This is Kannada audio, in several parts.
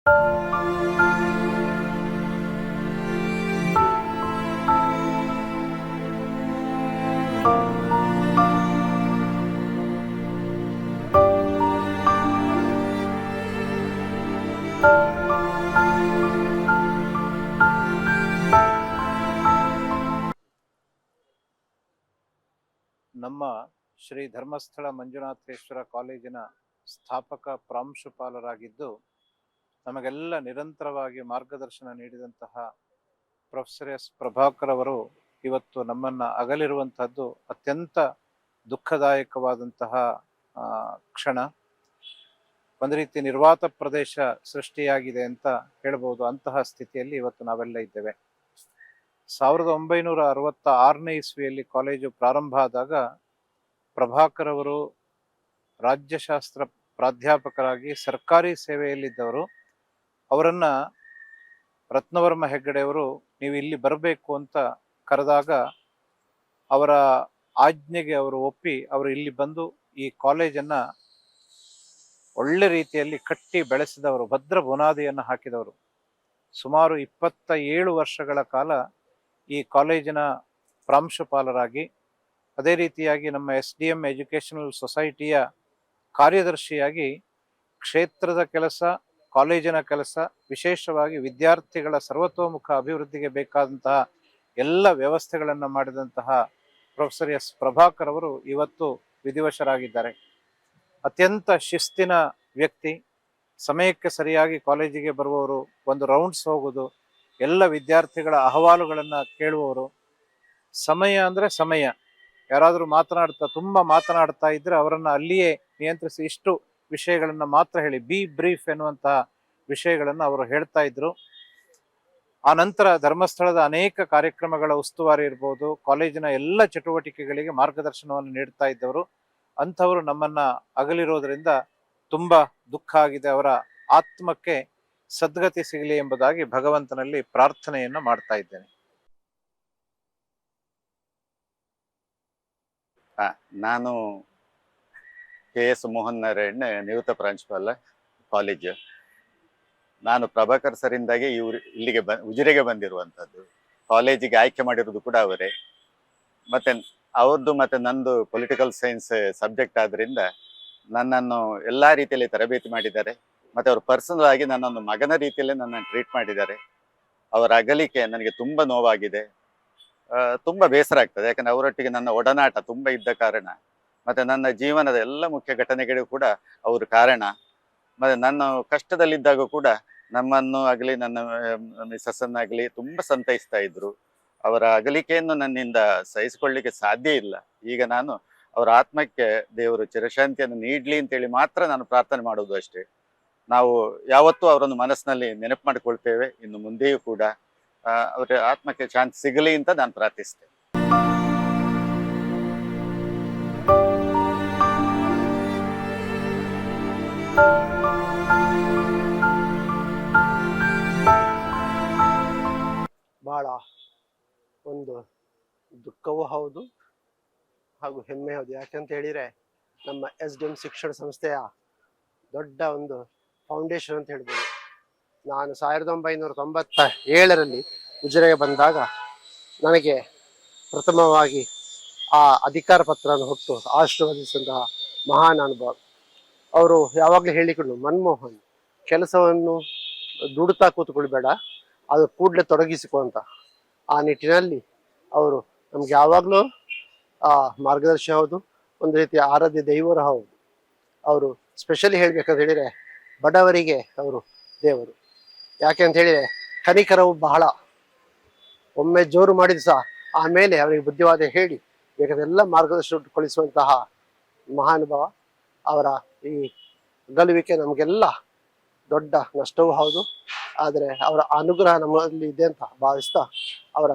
ನಮ್ಮ ಶ್ರೀ ಧರ್ಮಸ್ಥಳ ಮಂಜುನಾಥೇಶ್ವರ ಕಾಲೇಜಿನ ಸ್ಥಾಪಕ ಪ್ರಾಂಶುಪಾಲರಾಗಿದ್ದು ನಮಗೆಲ್ಲ ನಿರಂತರವಾಗಿ ಮಾರ್ಗದರ್ಶನ ನೀಡಿದಂತಹ ಪ್ರೊಫೆಸರ್ ಎಸ್ ಪ್ರಭಾಕರ್ ಅವರು ಇವತ್ತು ನಮ್ಮನ್ನು ಅಗಲಿರುವಂತಹದ್ದು ಅತ್ಯಂತ ದುಃಖದಾಯಕವಾದಂತಹ ಕ್ಷಣ. ಒಂದು ರೀತಿ ನಿರ್ವಾತ ಪ್ರದೇಶ ಸೃಷ್ಟಿಯಾಗಿದೆ ಅಂತ ಹೇಳ್ಬೋದು. ಅಂತಹ ಸ್ಥಿತಿಯಲ್ಲಿ ಇವತ್ತು ನಾವೆಲ್ಲ ಇದ್ದೇವೆ. 1966ನೇ ಇಸ್ವಿಯಲ್ಲಿ ಕಾಲೇಜು ಪ್ರಾರಂಭ ಆದಾಗ ಪ್ರಭಾಕರ್ ಅವರು ರಾಜ್ಯಶಾಸ್ತ್ರ ಪ್ರಾಧ್ಯಾಪಕರಾಗಿ ಸರ್ಕಾರಿ ಸೇವೆಯಲ್ಲಿದ್ದವರು. ಅವರನ್ನ ರತ್ನವರ್ಮ ಹೆಗ್ಗಡೆಯವರು ನೀವು ಇಲ್ಲಿ ಬರಬೇಕು ಅಂತ ಕರೆದಾಗ ಅವರ ಆಜ್ಞೆಗೆ ಅವರು ಒಪ್ಪಿ ಅವರು ಇಲ್ಲಿ ಬಂದು ಈ ಕಾಲೇಜನ್ನ ಒಳ್ಳೆ ರೀತಿಯಲ್ಲಿ ಕಟ್ಟಿ ಬೆಳೆಸಿದವರು, ಭದ್ರ ಬುನಾದಿಯನ್ನು ಹಾಕಿದವರು. ಸುಮಾರು 27 ವರ್ಷಗಳ ಕಾಲ ಈ ಕಾಲೇಜಿನ ಪ್ರಾಂಶುಪಾಲರಾಗಿ, ಅದೇ ರೀತಿಯಾಗಿ ನಮ್ಮ SDM ಎಜುಕೇಷನಲ್ ಸೊಸೈಟಿಯ ಕಾರ್ಯದರ್ಶಿಯಾಗಿ ಕ್ಷೇತ್ರದ ಕೆಲಸ, ಕಾಲೇಜಿನ ಕೆಲಸ, ವಿಶೇಷವಾಗಿ ವಿದ್ಯಾರ್ಥಿಗಳ ಸರ್ವತೋಮುಖ ಅಭಿವೃದ್ಧಿಗೆ ಬೇಕಾದಂತಹ ಎಲ್ಲ ವ್ಯವಸ್ಥೆಗಳನ್ನು ಮಾಡಿದಂತಹ ಪ್ರೊಫೆಸರ್ ಎಸ್ ಪ್ರಭಾಕರ್ ಅವರು ಇವತ್ತು ವಿಧಿವಶರಾಗಿದ್ದಾರೆ. ಅತ್ಯಂತ ಶಿಸ್ತಿನ ವ್ಯಕ್ತಿ, ಸಮಯಕ್ಕೆ ಸರಿಯಾಗಿ ಕಾಲೇಜಿಗೆ ಬರುವವರು, ಒಂದು ರೌಂಡ್ಸ್ ಹೋಗೋದು, ಎಲ್ಲ ವಿದ್ಯಾರ್ಥಿಗಳ ಅಹವಾಲುಗಳನ್ನು ಕೇಳುವವರು. ಸಮಯ ಅಂದರೆ ಸಮಯ. ಯಾರಾದರೂ ತುಂಬ ಮಾತನಾಡ್ತಾ ಇದ್ರೆ ಅವರನ್ನು ಅಲ್ಲಿಯೇ ನಿಯಂತ್ರಿಸಿ ಇಷ್ಟು ವಿಷಯಗಳನ್ನು ಮಾತ್ರ ಹೇಳಿ, ಬಿ ಬ್ರೀಫ್ ಎನ್ನುವಂತಹ ವಿಷಯಗಳನ್ನು ಅವರು ಹೇಳ್ತಾ ಇದ್ರು. ಆ ನಂತರ ಧರ್ಮಸ್ಥಳದ ಅನೇಕ ಕಾರ್ಯಕ್ರಮಗಳ ಉಸ್ತುವಾರಿ ಇರ್ಬೋದು, ಕಾಲೇಜಿನ ಎಲ್ಲ ಚಟುವಟಿಕೆಗಳಿಗೆ ಮಾರ್ಗದರ್ಶನವನ್ನು ನೀಡ್ತಾ ಇದ್ದವರು. ಅಂಥವರು ನಮ್ಮನ್ನ ಅಗಲಿರೋದ್ರಿಂದ ತುಂಬಾ ದುಃಖ ಆಗಿದೆ. ಅವರ ಆತ್ಮಕ್ಕೆ ಸದ್ಗತಿ ಸಿಗಲಿ ಎಂಬುದಾಗಿ ಭಗವಂತನಲ್ಲಿ ಪ್ರಾರ್ಥನೆಯನ್ನು ಮಾಡ್ತಾ ಇದ್ದೇನೆ. ನಾನು KS ಮೋಹನ್ ನಾರಾಯಣ್, ನಿವೃತ್ತ ಪ್ರಾಂಶುಪಾಲ ಕಾಲೇಜು. ನಾನು ಪ್ರಭಾಕರ್ ಸರಿಂದಾಗಿ ಇಲ್ಲಿಗೆ ಉಜಿರೆಗೆ ಬಂದಿರುವಂಥದ್ದು. ಕಾಲೇಜಿಗೆ ಆಯ್ಕೆ ಮಾಡಿರೋದು ಕೂಡ ಅವರೇ. ಮತ್ತೆ ಅವ್ರದ್ದು ಮತ್ತೆ ನಂದು ಪೊಲಿಟಿಕಲ್ ಸೈನ್ಸ್ ಸಬ್ಜೆಕ್ಟ್ ಆದ್ರಿಂದ ನನ್ನನ್ನು ಎಲ್ಲಾ ರೀತಿಯಲ್ಲಿ ತರಬೇತಿ ಮಾಡಿದ್ದಾರೆ. ಮತ್ತೆ ಅವರು ಪರ್ಸನಲ್ ಆಗಿ ನನ್ನೊಂದು ಮಗನ ರೀತಿಯಲ್ಲಿ ನನ್ನನ್ನು ಟ್ರೀಟ್ ಮಾಡಿದ್ದಾರೆ. ಅವರ ಅಗಲಿಕೆ ನನಗೆ ತುಂಬಾ ನೋವಾಗಿದೆ, ತುಂಬಾ ಬೇಸರ ಆಗ್ತದೆ. ಯಾಕಂದ್ರೆ ಅವರೊಟ್ಟಿಗೆ ನನ್ನ ಒಡನಾಟ ತುಂಬಾ ಇದ್ದ ಕಾರಣ, ಮತ್ತೆ ನನ್ನ ಜೀವನದ ಎಲ್ಲ ಮುಖ್ಯ ಘಟನೆಗಳಿಗೂ ಕೂಡ ಅವರು ಕಾರಣ. ಮತ್ತೆ ನನ್ನ ಕಷ್ಟದಲ್ಲಿದ್ದಾಗ ಕೂಡ ನಮ್ಮನ್ನು ಆಗಲಿ ನನ್ನ ಮಿಸಸ್ಸನ್ನಾಗಲಿ ತುಂಬಾ ಸಂತೈಸ್ತಾ ಇದ್ರು. ಅವರ ಅಗಲಿಕೆಯನ್ನು ನನ್ನಿಂದ ಸಹಿಸಿಕೊಳ್ಳಿಕ್ಕೆ ಸಾಧ್ಯ ಇಲ್ಲ. ಈಗ ನಾನು ಅವರ ಆತ್ಮಕ್ಕೆ ದೇವರು ಚಿರಶಾಂತಿಯನ್ನು ನೀಡ್ಲಿ ಅಂತೇಳಿ ಮಾತ್ರ ನಾನು ಪ್ರಾರ್ಥನೆ ಮಾಡೋದು ಅಷ್ಟೇ. ನಾವು ಯಾವತ್ತೂ ಅವರನ್ನು ಮನಸ್ಸಿನಲ್ಲಿ ನೆನಪು ಮಾಡಿಕೊಳ್ತೇವೆ, ಇನ್ನು ಮುಂದೆಯೂ ಕೂಡ ಅವರ ಆತ್ಮಕ್ಕೆ ಶಾಂತಿ ಸಿಗಲಿ ಅಂತ ನಾನು ಪ್ರಾರ್ಥಿಸ್ತೇನೆ. ಬಹಳ ಒಂದು ದುಃಖವೂ ಹೌದು ಹಾಗೂ ಹೆಮ್ಮೆ ಹೌದು. ಯಾಕೆಂತ ಹೇಳಿದ್ರೆ ನಮ್ಮ SDM ಶಿಕ್ಷಣ ಸಂಸ್ಥೆಯ ದೊಡ್ಡ ಒಂದು ಫೌಂಡೇಶನ್ ಅಂತ ಹೇಳ್ಬೋದು. ನಾನು 1997ರಲ್ಲಿ ಉಜಿರೆಗೆ ಬಂದಾಗ ನನಗೆ ಪ್ರಥಮವಾಗಿ ಆ ಅಧಿಕಾರ ಪತ್ರವನ್ನು ಹೊತ್ತು ಆಶೀರ್ವದಿಸಿದಂತಹ ಮಹಾನ್ ಅನುಭವ. ಅವರು ಯಾವಾಗಲೂ ಹೇಳಿಕೊಂಡು, ಮನಮೋಹನ್, ಕೆಲಸವನ್ನು ದುಡುತ್ತಾ ಕೂತ್ಕೊಳ್ಬೇಡ, ಅದು ಕೂಡಲೇ ತೊಡಗಿಸಿಕೊ ಅಂತ. ಆ ನಿಟ್ಟಿನಲ್ಲಿ ಅವರು ನಮ್ಗೆ ಯಾವಾಗಲೂ ಮಾರ್ಗದರ್ಶಿ ಹೌದು, ಒಂದು ರೀತಿಯ ಆರಾಧ್ಯ ದೈವರು ಹೌದು. ಅವರು ಸ್ಪೆಷಲಿ ಹೇಳ್ಬೇಕಂತ ಹೇಳಿದ್ರೆ ಬಡವರಿಗೆ ಅವರು ದೇವರು. ಯಾಕೆ ಅಂತ ಹೇಳಿದ್ರೆ ಕನಿಕರವು ಬಹಳ. ಒಮ್ಮೆ ಜೋರು ಮಾಡಿದ ಸಹ ಆಮೇಲೆ ಅವರಿಗೆ ಬುದ್ಧಿವಾದ ಹೇಳಿ ಬೇಕಾದೆಲ್ಲ ಮಾರ್ಗದರ್ಶನಗೊಳಿಸುವಂತಹ ಮಹಾನುಭಾವ. ಅವರ ಈ ಗಲುವಿಕೆ ನಮಗೆಲ್ಲ ದೊಡ್ಡ ನಷ್ಟವೂ ಹೌದು. ಆದರೆ ಅವರ ಅನುಗ್ರಹ ನಮ್ಮಲ್ಲಿ ಇದೆ ಅಂತ ಭಾವಿಸ್ತಾ ಅವರ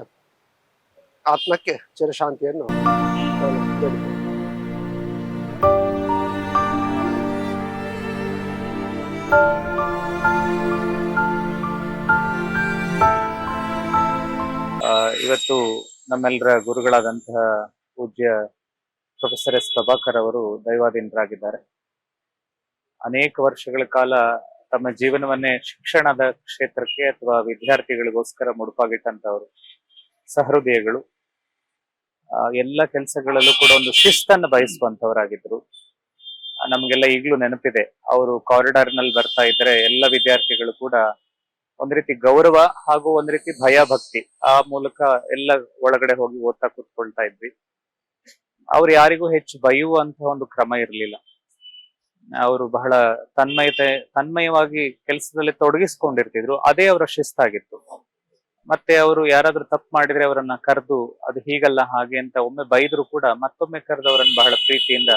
ಆತ್ಮಕ್ಕೆ ಚಿರಶಾಂತಿಯನ್ನು ಬೇಡಿಕೊಳ್ಳುತ್ತೇನೆ. ಇವತ್ತು ನಮ್ಮೆಲ್ಲರ ಗುರುಗಳಾದಂತಹ ಪೂಜ್ಯ ಪ್ರೊಫೆಸರ್ ಎಸ್ ಪ್ರಭಾಕರ್ ಅವರು ದೈವಾಧೀನರಾಗಿದ್ದಾರೆ. ಅನೇಕ ವರ್ಷಗಳ ಕಾಲ ತಮ್ಮ ಜೀವನವನ್ನೇ ಶಿಕ್ಷಣದ ಕ್ಷೇತ್ರಕ್ಕೆ ಅಥವಾ ವಿದ್ಯಾರ್ಥಿಗಳಿಗೋಸ್ಕರ ಮುಡುಪಾಗಿಟ್ಟಂತವರು ಸಹೃದಯಗಳು. ಎಲ್ಲ ಕೆಲಸಗಳಲ್ಲೂ ಕೂಡ ಒಂದು ಶಿಸ್ತನ್ನು ಬಯಸುವಂತವರಾಗಿದ್ರು. ನಮ್ಗೆಲ್ಲ ಈಗ್ಲೂ ನೆನಪಿದೆ, ಅವರು ಕಾರಿಡಾರ್ ನಲ್ಲಿ ಬರ್ತಾ ಇದ್ರೆ ಎಲ್ಲ ವಿದ್ಯಾರ್ಥಿಗಳು ಕೂಡ ಒಂದ್ ರೀತಿ ಗೌರವ ಹಾಗೂ ಒಂದ್ ರೀತಿ ಭಯ ಭಕ್ತಿ ಆ ಮೂಲಕ ಎಲ್ಲ ಒಳಗಡೆ ಹೋಗಿ ಓದ್ತಾ ಕೂತ್ಕೊಳ್ತಾ ಇದ್ವಿ. ಅವ್ರು ಯಾರಿಗೂ ಹೆಚ್ಚು ಬೈಯುವಂತ ಒಂದು ಕ್ರಮ ಇರಲಿಲ್ಲ. ಅವರು ಬಹಳ ತನ್ಮಯವಾಗಿ ಕೆಲಸದಲ್ಲಿ ತೊಡಗಿಸ್ಕೊಂಡಿರ್ತಿದ್ರು. ಅದೇ ಅವರ ಶಿಸ್ತಾಗಿತ್ತು. ಮತ್ತೆ ಅವರು ಯಾರಾದ್ರೂ ತಪ್ಪು ಮಾಡಿದ್ರೆ ಅವರನ್ನ ಕರೆದು ಅದು ಹೀಗಲ್ಲ ಹಾಗೆ ಅಂತ ಒಮ್ಮೆ ಬೈದ್ರು ಕೂಡ ಮತ್ತೊಮ್ಮೆ ಕರೆದು ಅವರನ್ನ ಬಹಳ ಪ್ರೀತಿಯಿಂದ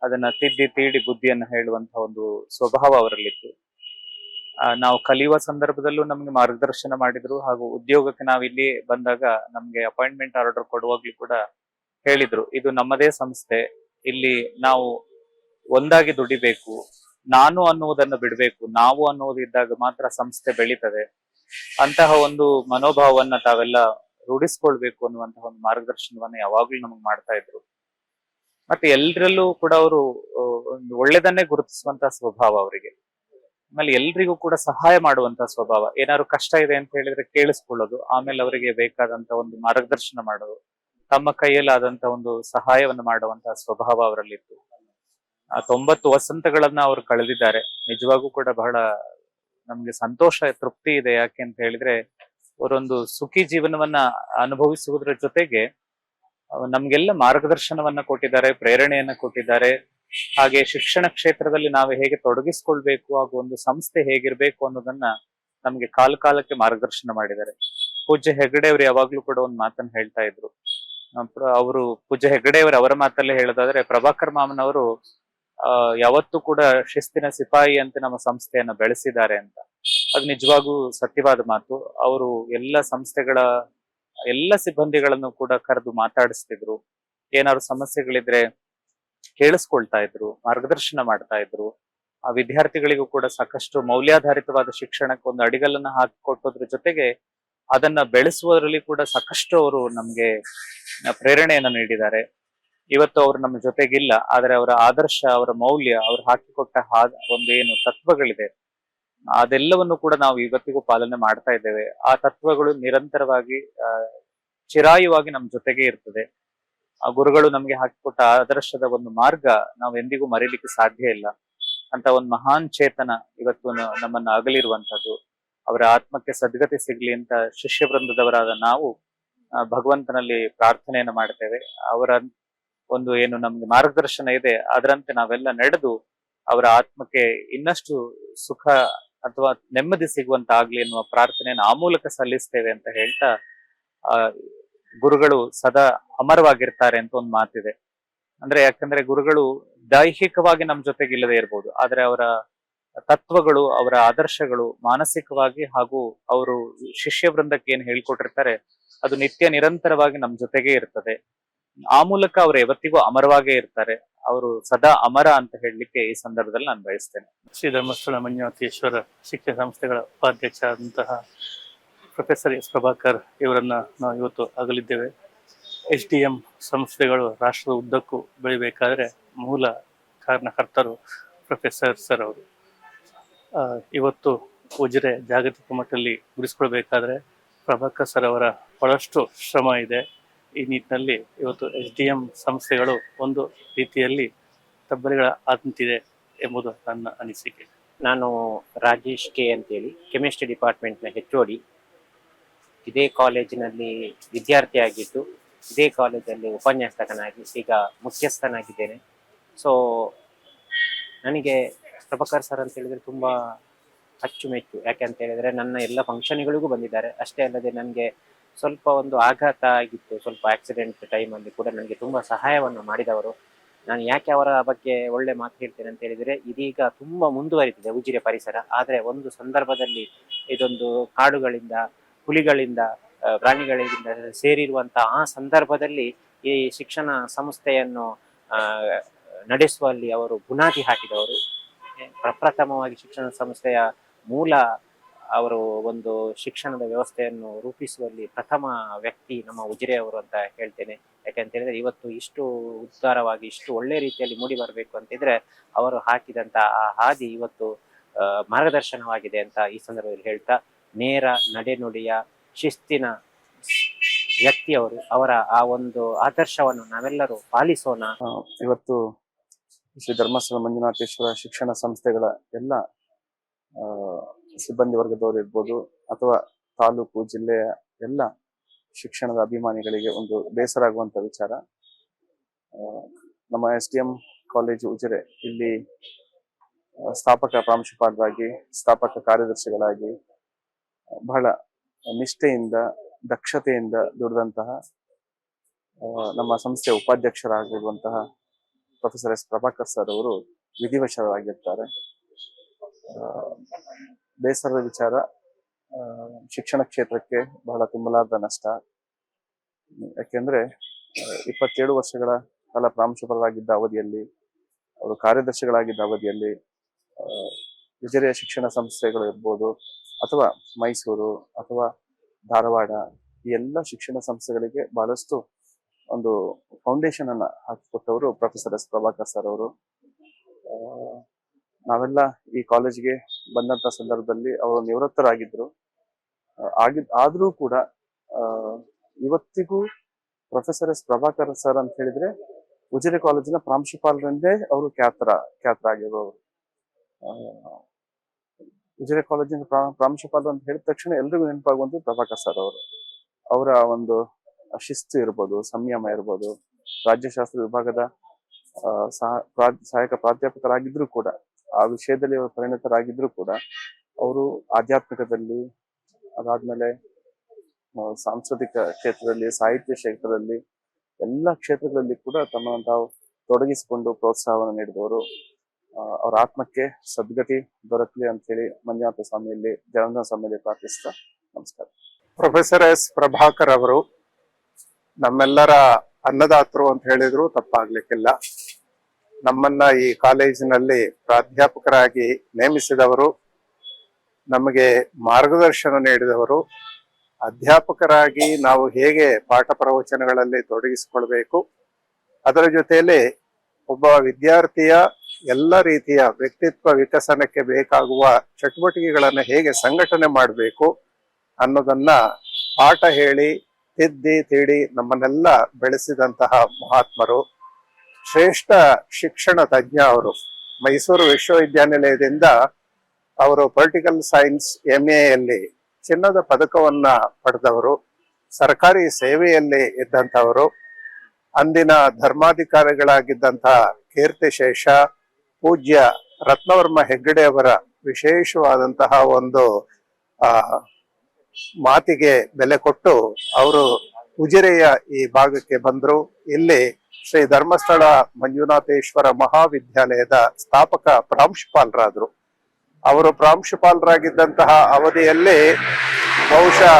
ಅದನ್ನ ತಿದ್ದಿ ತೀಡಿ ಬುದ್ಧಿಯನ್ನ ಹೇಳುವಂತ ಒಂದು ಸ್ವಭಾವ ಅವರಲ್ಲಿತ್ತು. ನಾವು ಕಲಿಯುವ ಸಂದರ್ಭದಲ್ಲೂ ನಮ್ಗೆ ಮಾರ್ಗದರ್ಶನ ಮಾಡಿದ್ರು, ಹಾಗೂ ಉದ್ಯೋಗಕ್ಕೆ ನಾವು ಇಲ್ಲಿ ಬಂದಾಗ ನಮ್ಗೆ ಅಪಾಯಿಂಟ್ಮೆಂಟ್ ಆರ್ಡರ್ ಕೊಡುವಾಗ್ಲೂ ಕೂಡ ಹೇಳಿದ್ರು, ಇದು ನಮ್ಮದೇ ಸಂಸ್ಥೆ, ಇಲ್ಲಿ ನಾವು ಒಂದಾಗಿ ದುಡಿಬೇಕು, ನಾನು ಅನ್ನುವುದನ್ನು ಬಿಡ್ಬೇಕು, ನಾವು ಅನ್ನುವುದಿದ್ದಾಗ ಮಾತ್ರ ಸಂಸ್ಥೆ ಬೆಳೀತದೆ. ಅಂತಹ ಒಂದು ಮನೋಭಾವವನ್ನ ತಾವೆಲ್ಲ ರೂಢಿಸ್ಕೊಳ್ಬೇಕು ಅನ್ನುವಂತಹ ಒಂದು ಮಾರ್ಗದರ್ಶನವನ್ನ ಯಾವಾಗ್ಲೂ ನಮಗ್ ಮಾಡ್ತಾ ಇದ್ರು. ಮತ್ತೆ ಎಲ್ರಲ್ಲೂ ಕೂಡ ಅವರು ಒಂದು ಒಳ್ಳೆದನ್ನೇ ಗುರುತಿಸುವಂತಹ ಸ್ವಭಾವ ಅವರಿಗೆ. ಆಮೇಲೆ ಎಲ್ರಿಗೂ ಕೂಡ ಸಹಾಯ ಮಾಡುವಂತಹ ಸ್ವಭಾವ. ಏನಾದ್ರು ಕಷ್ಟ ಇದೆ ಅಂತ ಹೇಳಿದ್ರೆ ಕೇಳಿಸ್ಕೊಳ್ಳೋದು, ಆಮೇಲೆ ಅವರಿಗೆ ಬೇಕಾದಂತ ಒಂದು ಮಾರ್ಗದರ್ಶನ ಮಾಡೋದು, ತಮ್ಮ ಕೈಯಲ್ಲಾದಂತ ಒಂದು ಸಹಾಯವನ್ನು ಮಾಡುವಂತಹ ಸ್ವಭಾವ ಅವರಲ್ಲಿತ್ತು. 90 ವಸಂತಗಳನ್ನ ಅವರು ಕಳೆದಿದ್ದಾರೆ. ನಿಜವಾಗೂ ಕೂಡ ಬಹಳ ನಮ್ಗೆ ಸಂತೋಷ ತೃಪ್ತಿ ಇದೆ. ಯಾಕೆ ಅಂತ ಹೇಳಿದ್ರೆ ಅವರೊಂದು ಸುಖಿ ಜೀವನವನ್ನ ಅನುಭವಿಸುವುದರ ಜೊತೆಗೆ ನಮ್ಗೆಲ್ಲ ಮಾರ್ಗದರ್ಶನವನ್ನ ಕೊಟ್ಟಿದ್ದಾರೆ, ಪ್ರೇರಣೆಯನ್ನ ಕೊಟ್ಟಿದ್ದಾರೆ. ಹಾಗೆ ಶಿಕ್ಷಣ ಕ್ಷೇತ್ರದಲ್ಲಿ ನಾವು ಹೇಗೆ ತೊಡಗಿಸ್ಕೊಳ್ಬೇಕು ಹಾಗೂ ಒಂದು ಸಂಸ್ಥೆ ಹೇಗಿರ್ಬೇಕು ಅನ್ನೋದನ್ನ ನಮ್ಗೆ ಕಾಲಕ್ಕೆ ಮಾರ್ಗದರ್ಶನ ಮಾಡಿದ್ದಾರೆ. ಪೂಜ್ಯ ಹೆಗಡೆ ಅವರು ಯಾವಾಗ್ಲೂ ಕೂಡ ಒಂದು ಮಾತನ್ನ ಹೇಳ್ತಾ ಇದ್ರು. ಅವರು ಪೂಜ್ಯ ಹೆಗಡೆ ಅವರು ಅವರ ಮಾತಲ್ಲೇ ಹೇಳೋದಾದ್ರೆ, ಪ್ರಭಾಕರ್ ಮಾಮನವರು ಯಾವತ್ತೂ ಕೂಡ ಶಿಸ್ತಿನ ಸಿಪಾಯಿ ಅಂತ ನಮ್ಮ ಸಂಸ್ಥೆಯನ್ನ ಬೆಳೆಸಿದ್ದಾರೆ ಅಂತ. ಅದು ನಿಜವಾಗೂ ಸತ್ಯವಾದ ಮಾತು. ಅವರು ಎಲ್ಲ ಸಂಸ್ಥೆಗಳ ಎಲ್ಲ ಸಿಬ್ಬಂದಿಗಳನ್ನು ಕೂಡ ಕರೆದು ಮಾತಾಡಿಸ್ತಿದ್ರು. ಏನಾದ್ರು ಸಮಸ್ಯೆಗಳಿದ್ರೆ ಕೇಳಿಸ್ಕೊಳ್ತಾ ಇದ್ರು, ಮಾರ್ಗದರ್ಶನ ಮಾಡ್ತಾ ಇದ್ರು. ಆ ವಿದ್ಯಾರ್ಥಿಗಳಿಗೂ ಕೂಡ ಸಾಕಷ್ಟು ಮೌಲ್ಯಾಧಾರಿತವಾದ ಶಿಕ್ಷಣಕ್ಕೆ ಒಂದು ಅಡಿಗಲ್ಲನ್ನ ಹಾಕಿಕೊಟ್ಟೋದ್ರ ಜೊತೆಗೆ ಅದನ್ನ ಬೆಳೆಸುವುದರಲ್ಲಿ ಕೂಡ ಸಾಕಷ್ಟು ಅವರು ನಮ್ಗೆ ಪ್ರೇರಣೆಯನ್ನ ನೀಡಿದ್ದಾರೆ. ಇವತ್ತು ಅವರು ನಮ್ಮ ಜೊತೆಗಿಲ್ಲ, ಆದ್ರೆ ಅವರ ಆದರ್ಶ, ಅವರ ಮೌಲ್ಯ, ಅವ್ರು ಹಾಕಿಕೊಟ್ಟ ಒಂದು ಏನು ತತ್ವಗಳಿದೆ ಅದೆಲ್ಲವನ್ನು ಕೂಡ ನಾವು ಇವತ್ತಿಗೂ ಪಾಲನೆ ಮಾಡ್ತಾ ಇದ್ದೇವೆ. ಆ ತತ್ವಗಳು ನಿರಂತರವಾಗಿ ಚಿರಾಯುವಾಗಿ ನಮ್ಮ ಜೊತೆಗೆ ಇರ್ತದೆ. ಆ ಗುರುಗಳು ನಮ್ಗೆ ಹಾಕಿಕೊಟ್ಟ ಆದರ್ಶದ ಒಂದು ಮಾರ್ಗ ನಾವು ಎಂದಿಗೂ ಮರೀಲಿಕ್ಕೆ ಸಾಧ್ಯ ಇಲ್ಲ. ಅಂತ ಒಂದು ಮಹಾನ್ ಚೇತನ ಇವತ್ತು ನಮ್ಮನ್ನ ಅಗಲಿರುವಂತದ್ದು. ಅವರ ಆತ್ಮಕ್ಕೆ ಸದ್ಗತಿ ಸಿಗ್ಲಿ ಅಂತ ಶಿಷ್ಯ ವೃಂದದವರಾದ ನಾವು ಭಗವಂತನಲ್ಲಿ ಪ್ರಾರ್ಥನೆಯನ್ನ ಮಾಡ್ತೇವೆ. ಅವರ ಒಂದು ಏನು ನಮ್ಗೆ ಮಾರ್ಗದರ್ಶನ ಇದೆ ಅದರಂತೆ ನಾವೆಲ್ಲ ನಡೆದು ಅವರ ಆತ್ಮಕ್ಕೆ ಇನ್ನಷ್ಟು ಸುಖ ಅಥವಾ ನೆಮ್ಮದಿ ಸಿಗುವಂತ ಆಗ್ಲಿ ಎನ್ನುವ ಪ್ರಾರ್ಥನೆಯನ್ನು ಆ ಮೂಲಕ ಸಲ್ಲಿಸ್ತೇವೆ ಅಂತ ಹೇಳ್ತಾ, ಗುರುಗಳು ಸದಾ ಅಮರವಾಗಿರ್ತಾರೆ ಅಂತ ಒಂದು ಮಾತಿದೆ. ಅಂದ್ರೆ ಯಾಕಂದ್ರೆ ಗುರುಗಳು ದೈಹಿಕವಾಗಿ ನಮ್ ಜೊತೆಗೆ ಇಲ್ಲದೆ ಇರ್ಬೋದು, ಆದ್ರೆ ಅವರ ತತ್ವಗಳು, ಅವರ ಆದರ್ಶಗಳು ಮಾನಸಿಕವಾಗಿ ಹಾಗೂ ಅವರು ಶಿಷ್ಯ ವೃಂದಕ್ಕೆ ಏನ್ ಹೇಳ್ಕೊಟ್ಟಿರ್ತಾರೆ ಅದು ನಿತ್ಯ ನಿರಂತರವಾಗಿ ನಮ್ ಜೊತೆಗೆ ಇರ್ತದೆ. ಆ ಮೂಲಕ ಅವರು ಯಾವತ್ತಿಗೂ ಅಮರವಾಗೇ ಇರ್ತಾರೆ. ಅವರು ಸದಾ ಅಮರ ಅಂತ ಹೇಳಲಿಕ್ಕೆ ಈ ಸಂದರ್ಭದಲ್ಲಿ ನಾನು ಬಯಸ್ತೇನೆ. ಶ್ರೀ ಧರ್ಮಸ್ಥಳ ಮಂಜುನಾಥೇಶ್ವರ ಶಿಕ್ಷಣ ಸಂಸ್ಥೆಗಳ ಉಪಾಧ್ಯಕ್ಷ ಆದಂತಹ ಪ್ರೊಫೆಸರ್ ಎಸ್ ಪ್ರಭಾಕರ್ ಇವರನ್ನ ನಾವು ಇವತ್ತು ಅಗಲಿದ್ದೇವೆ. HDM ಸಂಸ್ಥೆಗಳು ರಾಷ್ಟ್ರದ ಉದ್ದಕ್ಕೂ ಬೆಳಿಬೇಕಾದ್ರೆ ಮೂಲ ಕಾರಣಕರ್ತರು ಪ್ರೊಫೆಸರ್ ಸರ್ ಅವರು. ಇವತ್ತು ಉಜಿರೆ ಜಾಗತಿಕ ಮಟ್ಟದಲ್ಲಿ ಗುರುತಿಸ್ಕೊಳ್ಬೇಕಾದ್ರೆ ಪ್ರಭಾಕರ್ ಸರ್ ಅವರ ಬಹಳಷ್ಟು ಶ್ರಮ ಇದೆ. ಈ ನಿಟ್ಟಿನಲ್ಲಿ ಇವತ್ತು HDM ಸಂಸ್ಥೆಗಳು ಒಂದು ರೀತಿಯಲ್ಲಿ ತಬ್ಬಲಿಗಳ ಆದಂತಿದೆ ಎಂಬುದು ನನ್ನ ಅನಿಸಿಕೆ. ನಾನು ರಾಜೇಶ್ ಕೆ ಅಂತೇಳಿ ಕೆಮಿಸ್ಟ್ರಿ ಡಿಪಾರ್ಟ್ಮೆಂಟ್ನ HOD. ಇದೇ ಕಾಲೇಜಿನಲ್ಲಿ ವಿದ್ಯಾರ್ಥಿಯಾಗಿದ್ದು ಇದೇ ಕಾಲೇಜಲ್ಲಿ ಉಪನ್ಯಾಸಕನಾಗಿ ಈಗ ಮುಖ್ಯಸ್ಥನಾಗಿದ್ದೇನೆ. ಸೊ ನನಗೆ ಪ್ರಭಾಕರ್ ಸರ್ ಅಂತ ಹೇಳಿದ್ರೆ ತುಂಬ ಅಚ್ಚುಮೆಚ್ಚು. ಯಾಕೆ ಅಂತ ಹೇಳಿದ್ರೆ ನನ್ನ ಎಲ್ಲ ಫಂಕ್ಷನ್ಗಳಿಗೂ ಬಂದಿದ್ದಾರೆ. ಅಷ್ಟೇ ಅಲ್ಲದೆ ನನಗೆ ಸ್ವಲ್ಪ ಒಂದು ಆಘಾತ ಆಗಿತ್ತು, ಸ್ವಲ್ಪ ಆಕ್ಸಿಡೆಂಟ್ ಟೈಮಲ್ಲಿ ಕೂಡ ನನಗೆ ತುಂಬ ಸಹಾಯವನ್ನು ಮಾಡಿದವರು. ನಾನು ಯಾಕೆ ಅವರ ಬಗ್ಗೆ ಒಳ್ಳೆ ಮಾತು ಹೇಳ್ತೇನೆ ಅಂತ ಹೇಳಿದರೆ, ಇದೀಗ ತುಂಬ ಮುಂದುವರಿತಿದೆ ಉಜಿರೆ ಪರಿಸರ. ಆದರೆ ಒಂದು ಸಂದರ್ಭದಲ್ಲಿ ಇದೊಂದು ಕಾಡುಗಳಿಂದ, ಹುಲಿಗಳಿಂದ, ಪ್ರಾಣಿಗಳಿಂದ ಸೇರಿರುವಂತಹ ಆ ಸಂದರ್ಭದಲ್ಲಿ ಈ ಶಿಕ್ಷಣ ಸಂಸ್ಥೆಯನ್ನು ನಡೆಸುವಲ್ಲಿ ಅವರು ಬುನಾದಿ ಹಾಕಿದವರು. ಪ್ರಪ್ರಥಮವಾಗಿ ಶಿಕ್ಷಣ ಸಂಸ್ಥೆಯ ಮೂಲ ಅವರು ಒಂದು ಶಿಕ್ಷಣದ ವ್ಯವಸ್ಥೆಯನ್ನು ರೂಪಿಸುವಲ್ಲಿ ಪ್ರಥಮ ವ್ಯಕ್ತಿ ನಮ್ಮ ಉಜಿರೆಯವರು ಅಂತ ಹೇಳ್ತೇನೆ. ಯಾಕೆಂತ ಹೇಳಿದ್ರೆ ಇವತ್ತು ಇಷ್ಟು ಉದ್ಧಾರವಾಗಿ ಇಷ್ಟು ಒಳ್ಳೆ ರೀತಿಯಲ್ಲಿ ಮೂಡಿ ಬರಬೇಕು ಅಂತಿದ್ರೆ ಅವರು ಹಾಕಿದಂತ ಆ ಹಾದಿ ಇವತ್ತು ಮಾರ್ಗದರ್ಶನವಾಗಿದೆ ಅಂತ ಈ ಸಂದರ್ಭದಲ್ಲಿ ಹೇಳ್ತಾ, ನೇರ ನಡೆನುಡಿಯ ಶಿಸ್ತಿನ ವ್ಯಕ್ತಿಯವರು, ಅವರ ಆ ಒಂದು ಆದರ್ಶವನ್ನು ನಾವೆಲ್ಲರೂ ಪಾಲಿಸೋಣ. ಇವತ್ತು ಶ್ರೀ ಧರ್ಮಸ್ಥಳ ಮಂಜುನಾಥೇಶ್ವರ ಶಿಕ್ಷಣ ಸಂಸ್ಥೆಗಳ ಎಲ್ಲ ಸಿಬ್ಬಂದಿ ವರ್ಗದವರು ಇರ್ಬೋದು ಅಥವಾ ತಾಲೂಕು ಜಿಲ್ಲೆಯ ಎಲ್ಲ ಶಿಕ್ಷಣದ ಅಭಿಮಾನಿಗಳಿಗೆ ಒಂದು ಬೇಸರ ಆಗುವಂತ ವಿಚಾರ. ನಮ್ಮ SDM ಕಾಲೇಜು ಉಜಿರೆ ಇಲ್ಲಿ ಸ್ಥಾಪಕ ಪ್ರಾಂಶುಪಾಲರಾಗಿ, ಸ್ಥಾಪಕ ಕಾರ್ಯದರ್ಶಿಗಳಾಗಿ ಬಹಳ ನಿಷ್ಠೆಯಿಂದ, ದಕ್ಷತೆಯಿಂದ ದುಡಿದಂತಹ ನಮ್ಮ ಸಂಸ್ಥೆಯ ಉಪಾಧ್ಯಕ್ಷರಾಗಿರುವಂತಹ ಪ್ರೊಫೆಸರ್ ಎಸ್ ಪ್ರಭಾಕರ್ ಸರ್ ಅವರು ವಿಧಿವಶರಾಗಿರ್ತಾರೆ. ಬೇಸರದ ವಿಚಾರ. ಶಿಕ್ಷಣ ಕ್ಷೇತ್ರಕ್ಕೆ ಬಹಳ ತುಂಬಲಾರದ ನಷ್ಟ. ಯಾಕೆಂದ್ರೆ 27 ವರ್ಷಗಳ ಕಾಲ ಪ್ರಾಂಶುಪಾಲರಾಗಿದ್ದ ಅವಧಿಯಲ್ಲಿ, ಅವರು ಕಾರ್ಯದರ್ಶಿಗಳಾಗಿದ್ದ ಅವಧಿಯಲ್ಲಿ ಉಜಿರೆಯ ಶಿಕ್ಷಣ ಸಂಸ್ಥೆಗಳು ಇರ್ಬೋದು ಅಥವಾ ಮೈಸೂರು ಅಥವಾ ಧಾರವಾಡ, ಈ ಎಲ್ಲ ಶಿಕ್ಷಣ ಸಂಸ್ಥೆಗಳಿಗೆ ಬಹಳಷ್ಟು ಒಂದು ಫೌಂಡೇಶನ್ ಅನ್ನ ಹಾಕಿಕೊಟ್ಟವರು ಪ್ರೊಫೆಸರ್ ಎಸ್ ಪ್ರಭಾಕರ್ ಸರ್ ಅವರು. ನಾವೆಲ್ಲ ಈ ಕಾಲೇಜ್ಗೆ ಬಂದಂತ ಸಂದರ್ಭದಲ್ಲಿ ಅವರು ನಿವೃತ್ತರಾಗಿದ್ರು. ಆದ್ರೂ ಕೂಡ ಇವತ್ತಿಗೂ ಪ್ರೊಫೆಸರ್ ಎಸ್ ಪ್ರಭಾಕರ್ ಸರ್ ಅಂತ ಹೇಳಿದ್ರೆ ಉಜಿರೆ ಕಾಲೇಜಿನ ಪ್ರಾಂಶುಪಾಲರೆಂದೇ ಅವರು ಖ್ಯಾತರಾಗಿರೋರು. ಉಜಿರೆ ಕಾಲೇಜಿನ ಪ್ರಾಂಶುಪಾಲರು ಅಂತ ಹೇಳಿದ ತಕ್ಷಣ ಎಲ್ರಿಗೂ ನೆನಪಾಗುವಂತ ಪ್ರಭಾಕರ್ ಸರ್ ಅವರು. ಅವರ ಒಂದು ಶಿಸ್ತು ಇರ್ಬೋದು, ಸಂಯಮ ಇರ್ಬೋದು, ರಾಜ್ಯಶಾಸ್ತ್ರ ವಿಭಾಗದ ಸಹಾಯಕ ಪ್ರಾಧ್ಯಾಪಕರಾಗಿದ್ರು ಕೂಡ, ಆ ವಿಷಯದಲ್ಲಿ ಅವರು ಪರಿಣಿತರಾಗಿದ್ರು ಕೂಡ, ಅವರು ಆಧ್ಯಾತ್ಮಿಕದಲ್ಲಿ, ಅದಾದ್ಮೇಲೆ ಸಾಂಸ್ಕೃತಿಕ ಕ್ಷೇತ್ರದಲ್ಲಿ, ಸಾಹಿತ್ಯ ಕ್ಷೇತ್ರದಲ್ಲಿ, ಎಲ್ಲ ಕ್ಷೇತ್ರಗಳಲ್ಲಿ ಕೂಡ ತಮ್ಮನ್ನು ತಾವು ತೊಡಗಿಸಿಕೊಂಡು ಪ್ರೋತ್ಸಾಹವನ್ನು ನೀಡಿದವರು. ಅವರ ಆತ್ಮಕ್ಕೆ ಸದ್ಗತಿ ದೊರಕಲಿ ಅಂತ ಹೇಳಿ ಮಂಜುನಾಥ ಸ್ವಾಮಿಯಲ್ಲಿ, ಜನಾರ್ದನ ಸ್ವಾಮಿಯಲ್ಲಿ ಪ್ರಾರ್ಥಿಸ್ತಾ ನಮಸ್ಕಾರ. ಪ್ರೊಫೆಸರ್ ಎಸ್ ಪ್ರಭಾಕರ್ ಅವರು ನಮ್ಮೆಲ್ಲರ ಅನ್ನದಾತರು ಅಂತ ಹೇಳಿದ್ರು ತಪ್ಪಾಗ್ಲಿಕ್ಕಿಲ್ಲ. ನಮ್ಮನ್ನ ಈ ಕಾಲೇಜಿನಲ್ಲಿ ಪ್ರಾಧ್ಯಾಪಕರಾಗಿ ನೇಮಿಸಿದವರು, ನಮಗೆ ಮಾರ್ಗದರ್ಶನ ನೀಡಿದವರು, ಅಧ್ಯಾಪಕರಾಗಿ ನಾವು ಹೇಗೆ ಪಾಠ ಪ್ರವಚನಗಳಲ್ಲಿ ತೊಡಗಿಸಿಕೊಳ್ಬೇಕು, ಅದರ ಜೊತೆಯಲ್ಲಿ ಒಬ್ಬ ವಿದ್ಯಾರ್ಥಿಯ ಎಲ್ಲ ರೀತಿಯ ವ್ಯಕ್ತಿತ್ವ ವಿಕಸನಕ್ಕೆ ಬೇಕಾಗುವ ಚಟುವಟಿಕೆಗಳನ್ನು ಹೇಗೆ ಸಂಘಟನೆ ಮಾಡಬೇಕು ಅನ್ನೋದನ್ನ ಪಾಠ ಹೇಳಿ ತಿದ್ದಿ ತೀಡಿ ನಮ್ಮನ್ನೆಲ್ಲ ಬೆಳೆಸಿದಂತಹ ಮಹಾತ್ಮರು. ಶ್ರೇಷ್ಠ ಶಿಕ್ಷಣ ತಜ್ಞ ಅವರು. ಮೈಸೂರು ವಿಶ್ವವಿದ್ಯಾನಿಲಯದಿಂದ ಅವರು ಪೊಲಿಟಿಕಲ್ ಸೈನ್ಸ್ MA ಯಲ್ಲಿ ಚಿನ್ನದ ಪದಕವನ್ನ ಪಡೆದವರು. ಸರ್ಕಾರಿ ಸೇವೆಯಲ್ಲಿ ಇದ್ದಂಥವರು. ಅಂದಿನ ಧರ್ಮಾಧಿಕಾರಿಗಳಾಗಿದ್ದಂತಹ ಕೀರ್ತಿಶೇಷ ಪೂಜ್ಯ ರತ್ನವರ್ಮ ಹೆಗ್ಗಡೆ ಅವರ ವಿಶೇಷವಾದಂತಹ ಒಂದು ಮಾತಿಗೆ ಬೆಲೆ ಕೊಟ್ಟು ಅವರು ಉಜಿರೆಯ ಈ ಭಾಗಕ್ಕೆ ಬಂದ್ರು. ಇಲ್ಲಿ ಶ್ರೀ ಧರ್ಮಸ್ಥಳ ಮಂಜುನಾಥೇಶ್ವರ ಮಹಾವಿದ್ಯಾಲಯದ ಸ್ಥಾಪಕ ಪ್ರಾಂಶುಪಾಲರಾದ್ರು. ಅವರು ಪ್ರಾಂಶುಪಾಲರಾಗಿದ್ದಂತಹ ಅವಧಿಯಲ್ಲಿ ಬಹುಶಃ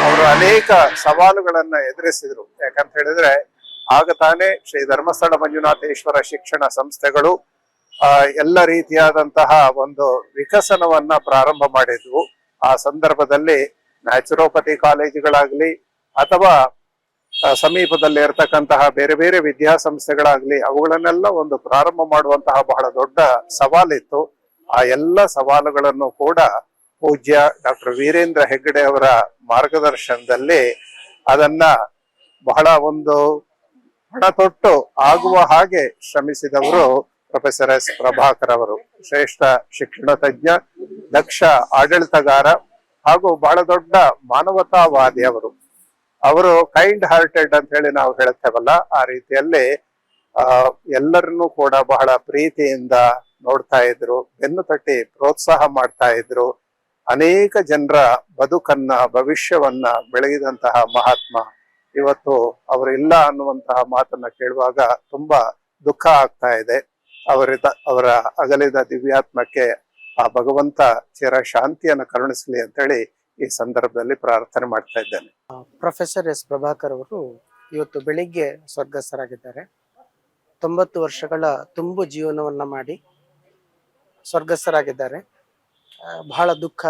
ಅವರು ಅನೇಕ ಸವಾಲುಗಳನ್ನ ಎದುರಿಸಿದ್ರು. ಯಾಕಂತ ಹೇಳಿದ್ರೆ ಆಗ ತಾನೇ ಶ್ರೀ ಧರ್ಮಸ್ಥಳ ಮಂಜುನಾಥೇಶ್ವರ ಶಿಕ್ಷಣ ಸಂಸ್ಥೆಗಳು ಎಲ್ಲ ರೀತಿಯಾದಂತಹ ಒಂದು ವಿಕಸನವನ್ನ ಪ್ರಾರಂಭ ಮಾಡಿದ್ವು. ಆ ಸಂದರ್ಭದಲ್ಲಿ ನ್ಯಾಚುರೋಪತಿ ಕಾಲೇಜುಗಳಾಗ್ಲಿ ಅಥವಾ ಸಮೀಪದಲ್ಲಿ ಇರತಕ್ಕಂತಹ ಬೇರೆ ಬೇರೆ ವಿದ್ಯಾಸಂಸ್ಥೆಗಳಾಗ್ಲಿ, ಅವುಗಳನ್ನೆಲ್ಲ ಒಂದು ಪ್ರಾರಂಭ ಮಾಡುವಂತಹ ಬಹಳ ದೊಡ್ಡ ಸವಾಲಿತ್ತು. ಆ ಎಲ್ಲ ಸವಾಲುಗಳನ್ನು ಕೂಡ ಪೂಜ್ಯ ಡಾಕ್ಟರ್ ವೀರೇಂದ್ರ ಹೆಗ್ಗಡೆ ಅವರ ಮಾರ್ಗದರ್ಶನದಲ್ಲಿ ಅದನ್ನ ಬಹಳ ಒಂದು ಹಣ ತೊಟ್ಟು ಆಗುವ ಹಾಗೆ ಶ್ರಮಿಸಿದವರು ಪ್ರೊಫೆಸರ್ ಎಸ್ ಪ್ರಭಾಕರ್ ಅವರು. ಶ್ರೇಷ್ಠ ಶಿಕ್ಷಣ ತಜ್ಞ, ದಕ್ಷ ಆಡಳಿತಗಾರ ಹಾಗೂ ಬಹಳ ದೊಡ್ಡ ಮಾನವತಾವಾದಿ ಅವರು. ಅವರು ಕೈಂಡ್ ಹಾರ್ಟೆಡ್ ಅಂತ ಹೇಳಿ ನಾವು ಹೇಳ್ತೇವಲ್ಲ, ಆ ರೀತಿಯಲ್ಲಿ ಎಲ್ಲರನ್ನೂ ಕೂಡ ಬಹಳ ಪ್ರೀತಿಯಿಂದ ನೋಡ್ತಾ ಇದ್ರು, ಬೆನ್ನು ತಟ್ಟಿ ಪ್ರೋತ್ಸಾಹ ಮಾಡ್ತಾ ಇದ್ರು. ಅನೇಕ ಜನರ ಬದುಕನ್ನ, ಭವಿಷ್ಯವನ್ನ ಬೆಳಗಿದಂತಹ ಮಹಾತ್ಮ. ಇವತ್ತು ಅವರಿಲ್ಲ ಅನ್ನುವಂತಹ ಮಾತನ್ನ ಕೇಳುವಾಗ ತುಂಬಾ ದುಃಖ ಆಗ್ತಾ ಇದೆ. ಅವರ ಅಗಲಿದ ದಿವ್ಯಾತ್ಮಕ್ಕೆ ಆ ಭಗವಂತ ಚಿರ ಶಾಂತಿಯನ್ನು ಕರುಣಿಸಲಿ ಅಂತ ಹೇಳಿ ಈ ಸಂದರ್ಭದಲ್ಲಿ ಪ್ರಾರ್ಥನೆ ಮಾಡ್ತಾ ಇದ್ದೇನೆ. ಪ್ರೊಫೆಸರ್ ಎಸ್ ಪ್ರಭಾಕರ್ ಅವರು ಇವತ್ತು ಬೆಳಿಗ್ಗೆ ಸ್ವರ್ಗಸ್ಥರಾಗಿದ್ದಾರೆ. 90 ವರ್ಷಗಳ ತುಂಬು ಜೀವನವನ್ನ ಮಾಡಿ ಸ್ವರ್ಗಸ್ಥರಾಗಿದ್ದಾರೆ. ಬಹಳ ದುಃಖ.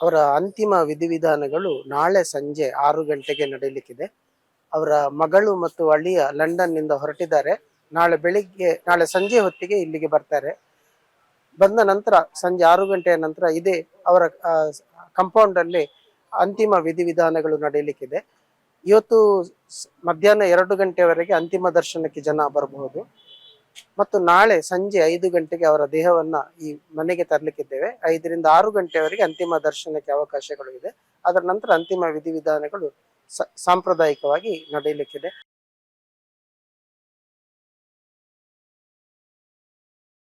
ಅವರ ಅಂತಿಮ ವಿಧಿವಿಧಾನಗಳು ನಾಳೆ ಸಂಜೆ 6 ಗಂಟೆಗೆ ನಡೆಯಲಿಕ್ಕಿದೆ. ಅವರ ಮಗಳು ಮತ್ತು ಅಳಿಯ ಲಂಡನ್ ನಿಂದ ಹೊರಟಿದ್ದಾರೆ. ನಾಳೆ ಸಂಜೆ ಹೊತ್ತಿಗೆ ಇಲ್ಲಿಗೆ ಬರ್ತಾರೆ. ಬಂದ ನಂತರ ಸಂಜೆ 6 ಗಂಟೆಯ ನಂತರ ಇದೇ ಅವರ ಕಾಂಪೌಂಡ್ ಅಲ್ಲಿ ಅಂತಿಮ ವಿಧಿವಿಧಾನಗಳು ನಡೆಯಲಿಕ್ಕಿದೆ. ಇವತ್ತು ಮಧ್ಯಾಹ್ನ 2 ಗಂಟೆವರೆಗೆ ಅಂತಿಮ ದರ್ಶನಕ್ಕೆ ಜನ ಬರಬಹುದು ಮತ್ತು ನಾಳೆ ಸಂಜೆ 5 ಗಂಟೆಗೆ ಅವರ ದೇಹವನ್ನ ಈ ಮನೆಗೆ ತರಲಿಕ್ಕಿದ್ದೇವೆ. 5 ರಿಂದ 6 ಗಂಟೆವರೆಗೆ ಅಂತಿಮ ದರ್ಶನಕ್ಕೆ ಅವಕಾಶಗಳು ಇದೆ. ಅದರ ನಂತರ ಅಂತಿಮ ವಿಧಿವಿಧಾನಗಳು ಸಾಂಪ್ರದಾಯಿಕವಾಗಿ ನಡೆಯಲಿಕ್ಕಿದೆ.